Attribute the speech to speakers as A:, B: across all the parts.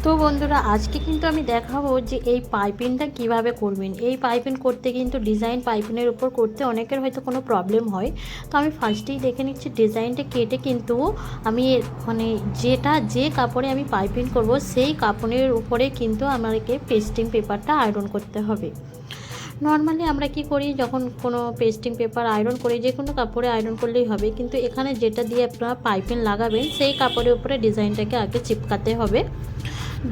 A: তো বন্ধুরা আজকে কিন্তু আমি দেখাবো যে এই পাইপিংটা কিভাবে করবেন। এই পাইপিং করতে কিন্তু ডিজাইন পাইপিংয়ের উপর করতে অনেকের হয়তো কোনো প্রবলেম হয়। তো আমি ফার্স্টেই দেখে নিচ্ছি ডিজাইনটা কেটে কিন্তু আমি মানে যে কাপড়ে আমি পাইপিং করব সেই কাপড়ের উপরে কিন্তু আমাকে পেস্টিং পেপারটা আয়রন করতে হবে। নর্মালি আমরা কি করি, যখন কোনো পেস্টিং পেপার আয়রন করি যে কোনো কাপড়ে আয়রন করলেই হবে, কিন্তু এখানে যেটা দিয়ে আপনারা পাইপিং লাগাবেন সেই কাপড়ের উপরে ডিজাইনটাকে আগে চিপকাতে হবে।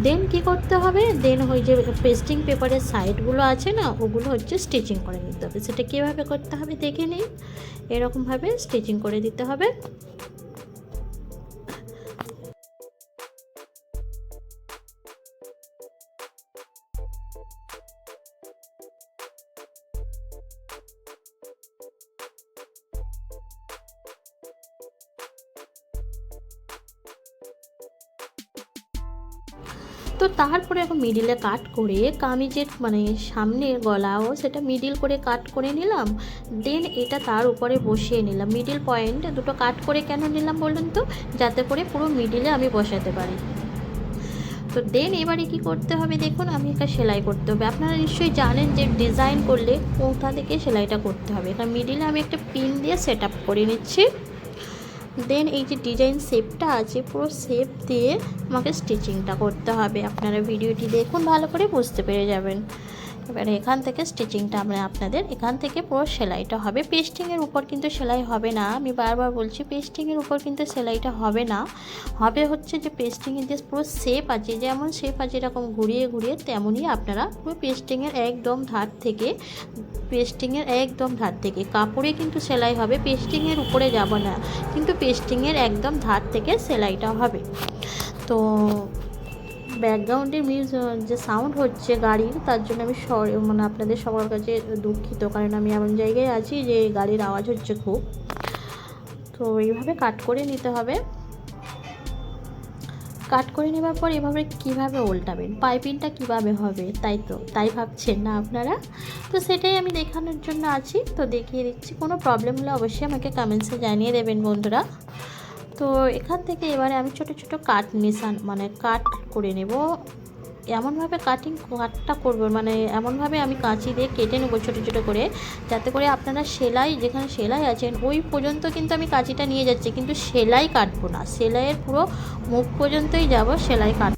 A: দেন কি করতে হবে, দেন ওই যে পেস্টিং পেপারের সাইডগুলো আছে না, ওগুলো হচ্ছে স্টিচিং করে নিতে হবে। সেটা কীভাবে করতে হবে দেখে নিন। এরকমভাবে স্টিচিং করে দিতে হবে। তো তারপরে এখন মিডিলে কাট করে কামিজের মানে সামনের গলাও সেটা মিডিল করে কাট করে নিলাম। দেন এটা তার উপরে বসিয়ে নিলাম। মিডিল পয়েন্ট দুটো কাট করে কেন নিলাম বলুন তো, যাতে করে পুরো মিডিলে আমি বসাতে পারি। তো দেন এবারে কি করতে হবে দেখুন, আমি একটা সেলাই করতে হবে। আপনারা নিশ্চয়ই জানেন যে ডিজাইন করলে কোথা থেকে সেলাইটা করতে হবে। কারণ মিডিলে আমি একটা পিন দিয়ে সেট আপ করে নিচ্ছি। দেন এই যে ডিজাইন শেপটা আছে পুরো শেপ দিয়ে আমাকে স্টিচিংটা করতে হবে। আপনারা ভিডিওটি দেখুন, ভালো করে বুঝতে পেরে যাবেন। এবারে এখান থেকে স্টিচিংটা আমরা আপনাদের এখান থেকে পুরো সেলাইটা হবে। পেস্টিংয়ের উপর কিন্তু সেলাই হবে না, আমি বারবার বলছি পেস্টিংয়ের উপর কিন্তু সেলাইটা হবে না। হবে হচ্ছে যে পেস্টিংয়ের যে পুরো শেপ আছে, যেমন শেপ আছে এরকম ঘুরিয়ে ঘুরিয়ে তেমনই আপনারা পুরো পেস্টিংয়ের একদম ধার থেকে কাপড়ে কিন্তু সেলাই হবে, পেস্টিংয়ের উপরে যাব না, কিন্তু পেস্টিংয়ের একদম ধার থেকে সেলাইটা হবে। তো ব্যাকগ্রাউন্ডের যে সাউন্ড হচ্ছে গাড়ির, তার জন্য আমি মানে আপনাদের সবার কাছে দুঃখিত, কারণ আমি এমন জায়গায় আছি যে গাড়ির আওয়াজ হচ্ছে খুব। তো এইভাবে কাট করে নিতে হবে। কাট করে নেওয়ার পর এভাবে কিভাবে উল্টাবেন, পাইপিংটা কিভাবে হবে, তাই ভাবছেন না আপনারা? তো সেটাই আমি দেখানোর জন্য আছি। তো দেখিয়ে দিচ্ছি, কোনো প্রবলেম হলে অবশ্যই আমাকে কমেন্টসে জানিয়ে দেবেন বন্ধুরা। তো এখান থেকে এবারে আমি ছোট ছোট কাট করে নেব। এমনভাবে কাটটা করবো, মানে এমনভাবে আমি কাঁচি দিয়ে কেটে নেবো ছোটো ছোটো করে, যাতে করে আপনারা যেখানে সেলাই আছেন ওই পর্যন্ত কিন্তু আমি কাঁচিটা নিয়ে যাচ্ছি, কিন্তু সেলাই কাটবো না, সেলাইয়ের পুরো মুখ পর্যন্তই যাব, সেলাই কাট।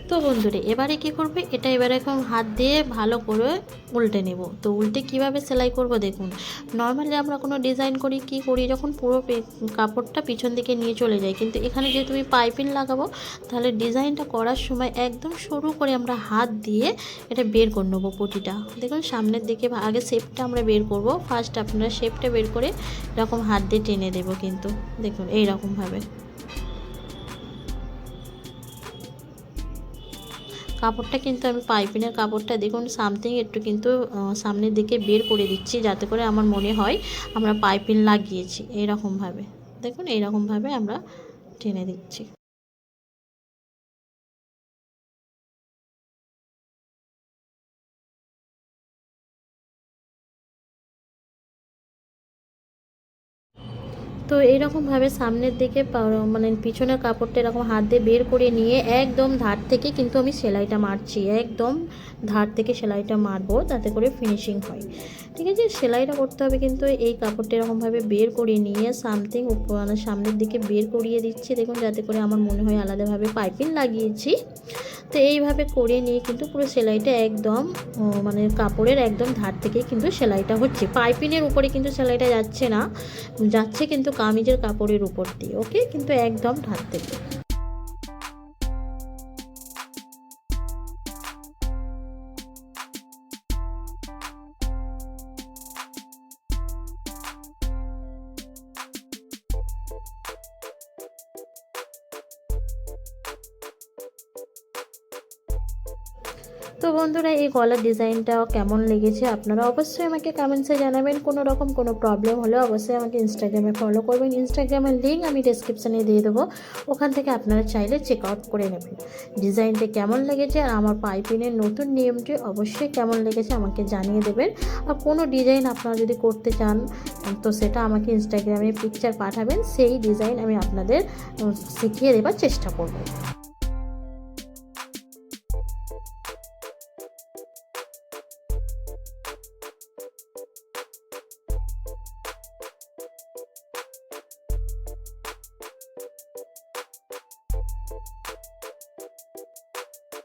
A: তো বন্ধুরা এবারে কি করবে, এটা এবারে এখন হাত দিয়ে ভালো করে উল্টে নেব। তো উল্টে কিভাবে সেলাই করব দেখুন। নর্মালি আমরা কোনো ডিজাইন করি কি করি, যখন পুরো কাপড়টা পিছন দিকে নিয়ে চলে যায়, কিন্তু এখানে যেহেতু আমি পাইপিং লাগাবো, তাহলে ডিজাইনটা করার সময় একদম সরু করে আমরা হাত দিয়ে এটা বের করে নেবো পটিটা। দেখুন সামনের দিকে আগে শেপটা আমরা বের করব। ফার্স্ট আপনারা শেপটা বের করে এরকম হাত দিয়ে টেনে দেবো, কিন্তু দেখুন এইরকমভাবে কাপড়টা কিন্তু আমি পাইপিনের কাপড়টা দেখুন সামথিং একটু কিন্তু সামনের দিকে বের করে দিচ্ছি, যাতে করে আমার মনে হয় আমরা পাইপিন লাগিয়েছি। এইরকমভাবে দেখুন, এইরকমভাবে আমরা টেনে দিচ্ছি। তো এইরকমভাবে সামনের দিকে মানে পিছনের কাপড়টা এরকম হাত দিয়ে বের করে নিয়ে একদম ধার থেকে কিন্তু আমি সেলাইটা মারছি, একদম ধার থেকে সেলাইটা মারবো, যাতে করে ফিনিশিং হয়। ঠিক আছে, সেলাইটা করতে হবে কিন্তু এই কাপড়টা এরকমভাবে বের করে নিয়ে মানে সামনের দিকে বের করিয়ে দিচ্ছি দেখুন, যাতে করে আমার মনে হয় আলাদাভাবে পাইপিং লাগিয়েছি। তো এইভাবে করে নিয়ে কিন্তু পুরো সেলাইটা একদম মানে কাপড়ের একদম ধার থেকে কিন্তু সেলাইটা হচ্ছে, পাইপিংয়ের উপরে কিন্তু সেলাইটা যাচ্ছে না, যাচ্ছে কিন্তু কামিজের কাপড়ের উপর দিয়ে। ওকে, কিন্তু একদম ধার থেকে। তো বন্ধুরা, এই গলার ডিজাইনটা কেমন লেগেছে আপনারা অবশ্যই আমাকে কমেন্টসে জানাবেন। কোনো রকম কোনো প্রবলেম হলে অবশ্যই আমাকে ইনস্টাগ্রামে ফলো করবেন। ইনস্টাগ্রামের লিঙ্ক আমি ডেসক্রিপশানে দিয়ে দেবো, ওখান থেকে আপনারা চাইলে চেক আউট করে নেবেন। ডিজাইনটা কেমন লেগেছে আর আমার পাইপিনের নতুন নিয়মটি অবশ্যই কেমন লেগেছে আমাকে জানিয়ে দেবেন। আর কোনো ডিজাইন আপনারা যদি করতে চান তো সেটা আমাকে ইনস্টাগ্রামে পিকচার পাঠাবেন, সেই ডিজাইন আমি আপনাদের শিখিয়ে দেওয়ার চেষ্টা করব।